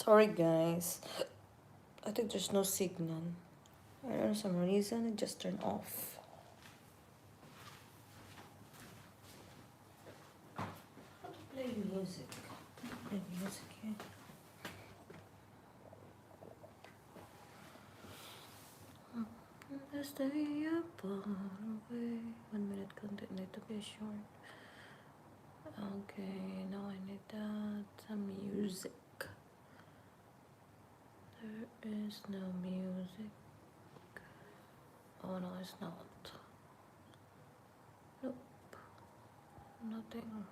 Sorry guys, I think there's no signal. I don't know, some reason it just turned off. How to play music? Play music here. Stay up far away. 1 minute content need to be short. Okay, now I need that. Some music. There is no music. Oh no, it's not. Nope. Nothing.